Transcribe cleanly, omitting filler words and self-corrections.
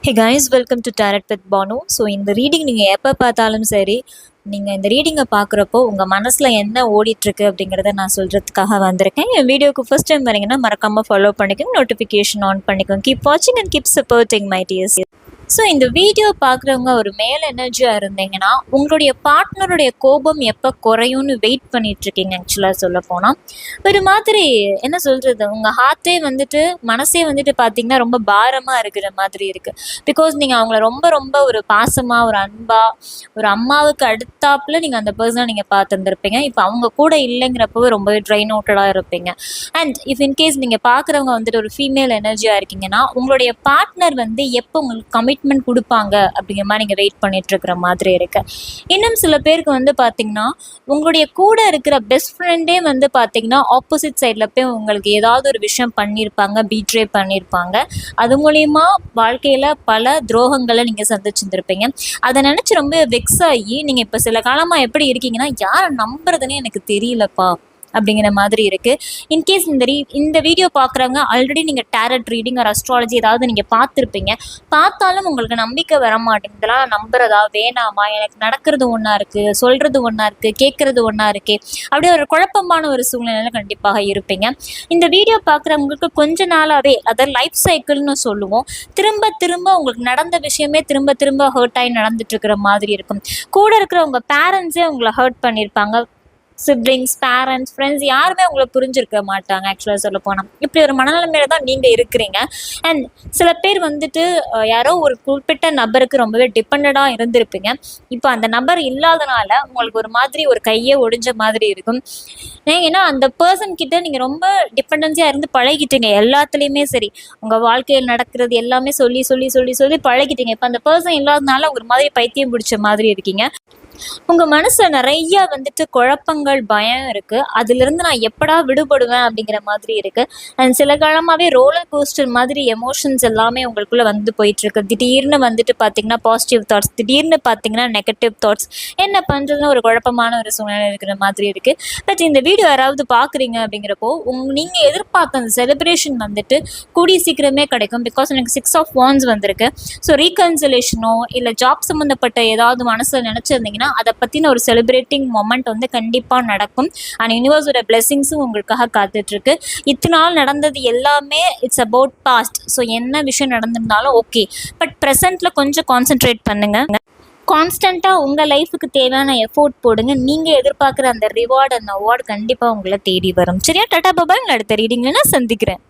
Hey guys, welcome to Tarot with Banu. So இந்த reading நீங்கள் எப்போ பார்த்தாலும் சரி, நீங்கள் இந்த ரீடிங்கை பார்க்குறப்போ உங்கள் மனசில் என்ன ஓடிட்டுருக்கு அப்படிங்கிறத நான் சொல்கிறதுக்காக வந்திருக்கேன். என் வீடியோக்கு ஃபர்ஸ்ட் டைம் வரீங்கன்னா மறக்காமல் ஃபாலோ பண்ணிக்கோங்க, நோட்டிஃபிகேஷன் ஆன் பண்ணிக்கோங்க. கீப் வாட்சிங் and keep supporting my tears. So இந்த வீடியோ பார்க்குறவங்க ஒரு மேல் எனர்ஜியாக இருந்தீங்கன்னா உங்களுடைய பார்ட்னருடைய கோபம் எப்போ குறையும்னு வெயிட் பண்ணிகிட்ருக்கீங்க. ஆக்சுவலாக சொல்ல போனால் ஒரு மாதிரி என்ன சொல்கிறது, உங்கள் ஹார்ட்டே வந்துட்டு மனசே வந்துட்டு பார்த்திங்கன்னா ரொம்ப பாரமாக இருக்கிற மாதிரி இருக்குது. பிகாஸ் நீங்கள் அவங்கள ரொம்ப ரொம்ப ஒரு பாசமாக, ஒரு அன்பாக, ஒரு அம்மாவுக்கு அடுத்தாப்பில் நீங்கள் அந்த பர்சனை நீங்கள் பார்த்துருந்துருப்பீங்க. இப்போ அவங்க கூட இல்லைங்கிறப்பவே ரொம்பவே ட்ரைன் அவுட்டடாக இருப்பீங்க. அண்ட் இஃப் இன்கேஸ் நீங்கள் பார்க்குறவங்க வந்துட்டு ஒரு ஃபீமேல் எனர்ஜியாக இருக்கீங்கன்னா உங்களுடைய பார்ட்னர் வந்து எப்போ உங்களுக்கு கமிட்மெண்ட் கொடுப்பாங்க அப்படிங்கிற மாதிரி நீங்கள் வெயிட் பண்ணிட்டு இருக்கிற மாதிரி இருக்கு. இன்னும் சில பேருக்கு வந்து பார்த்தீங்கன்னா உங்களுடைய கூட இருக்கிற பெஸ்ட் ஃப்ரெண்டே வந்து பார்த்தீங்கன்னா ஆப்போசிட் சைடில் போய் உங்களுக்கு ஏதாவது ஒரு விஷயம் பண்ணியிருப்பாங்க, பீட்ரே பண்ணியிருப்பாங்க. அது மூலயமா வாழ்க்கையில் பல துரோகங்களை நீங்கள் சந்திச்சுருந்துருப்பீங்க. அதை நினச்சி ரொம்ப வெக்ஸ் ஆகி நீங்கள் இப்போ சில காலமாக எப்படி இருக்கீங்கன்னா யாரை நம்புறதுன்னு எனக்கு தெரியலப்பா அப்படிங்கிற மாதிரி இருக்குது. இன்கேஸ் இந்த வீடியோ பார்க்குறவங்க ஆல்ரெடி நீங்கள் டேரட் ரீடிங் ஒரு அஸ்ட்ராலஜி ஏதாவது நீங்கள் பார்த்துருப்பீங்க. பார்த்தாலும் உங்களுக்கு நம்பிக்கை வர மாட்டேங்குது. இதெல்லாம் நம்புறதா வேணாமா, எனக்கு நடக்கிறது ஒன்றா இருக்குது, சொல்கிறது ஒன்றா இருக்குது, கேட்குறது ஒன்றா இருக்குது, அப்படியே ஒரு குழப்பமான ஒரு சூழ்நிலையில் கண்டிப்பாக இருப்பீங்க. இந்த வீடியோ பார்க்குறவங்களுக்கு கொஞ்ச நாளாகவே, அதாவது லைஃப் சைக்கிள்னு சொல்லுவோம், திரும்ப திரும்ப உங்களுக்கு நடந்த விஷயமே திரும்ப திரும்ப ஹர்ட் ஆகி நடந்துட்டுருக்கிற மாதிரி இருக்கும். கூட இருக்கிற உங்கள் பேரண்ட்ஸே உங்களை ஹர்ட் பண்ணியிருப்பாங்க. சிப்ளிங்ஸ், பேரண்ட்ஸ், ஃப்ரெண்ட்ஸ் யாருமே உங்களை புரிஞ்சிருக்க மாட்டாங்க. ஆக்சுவலாக சொல்ல போனால் இப்படி ஒரு மனநிலைமையில தான் நீங்கள் இருக்கிறீங்க. அண்ட் சில பேர் வந்துட்டு யாரோ ஒரு குறிப்பிட்ட நபருக்கு ரொம்பவே டிபெண்டடாக இருந்திருப்பீங்க. இப்போ அந்த நபர் இல்லாதனால உங்களுக்கு ஒரு மாதிரி ஒரு கையே ஒடிஞ்ச மாதிரி இருக்கும். ஏன்னா அந்த பர்சன் கிட்ட நீங்கள் ரொம்ப டிபெண்டன்ஸியாக இருந்து பழகிட்டீங்க. எல்லாத்துலேயுமே சரி, உங்கள் வாழ்க்கையில் நடக்கிறது எல்லாமே சொல்லி சொல்லி சொல்லி சொல்லி பழகிட்டீங்க. இப்போ அந்த பர்சன் இல்லாதனால ஒரு மாதிரி பைத்தியம் பிடிச்ச மாதிரி இருக்கீங்க. உங்கள் மனசில் நிறையா வந்துட்டு குழப்பங்கள், பயம் இருக்குது. அதிலிருந்து நான் எப்படா விடுபடுவேன் அப்படிங்கிற மாதிரி இருக்குது. அண்ட் சில காலமாகவே ரோலர் கோஸ்டர் மாதிரி எமோஷன்ஸ் எல்லாமே உங்களுக்குள்ளே வந்து போயிட்டுருக்கு. திடீர்னு வந்துட்டு பார்த்திங்கன்னா பாசிட்டிவ் தாட்ஸ், திடீர்னு பார்த்திங்கன்னா நெகட்டிவ் தாட்ஸ். என்ன பண்ணுறதுன்னு ஒரு குழப்பமான ஒரு சூழ்நிலை இருக்கிற மாதிரி இருக்குது. பட் இந்த வீடியோ யாராவது பார்க்குறீங்க அப்படிங்கிறப்போ நீங்கள் எதிர்பார்த்த அந்த செலிப்ரேஷன் வந்துட்டு கூடிய சீக்கிரமே கிடைக்கும். பிகாஸ் எனக்கு 6 of Wands வந்திருக்கு. ஸோ ரீகன்சிலேஷனோ இல்லை ஜாப் சம்மந்தப்பட்ட ஏதாவது மனசில் நினச்சிருந்தீங்கன்னா அதை பற்றின ஒரு செலிப்ரேட்டிங் மொமெண்ட் வந்து கண்டிப்பாக நடக்கும். அண்ட் யூனிவர்ஸோட பிளெஸிங்ஸும் உங்களுக்காக காத்துட்ருக்கு. இத்தனை நாள் நடந்தது எல்லாமே இட்ஸ் அபவுட் பாஸ்ட். ஸோ என்ன விஷயம் நடந்திருந்தாலும் ஓகே, பட் ப்ரெசென்ட்டில் கொஞ்சம் கான்சென்ட்ரேட் பண்ணுங்கள். கான்ஸ்டண்ட்டாக உங்கள் லைஃபுக்கு தேவையான எஃபோர்ட் போடுங்க. நீங்கள் எதிர்பார்க்குற அந்த ரிவார்டு, அந்த அவார்டு கண்டிப்பாக உங்களை தேடி வரும். சரியா? டாடா பாபாய். அடுத்த ரீடிங்கில் நான் சந்திக்கிறேன்.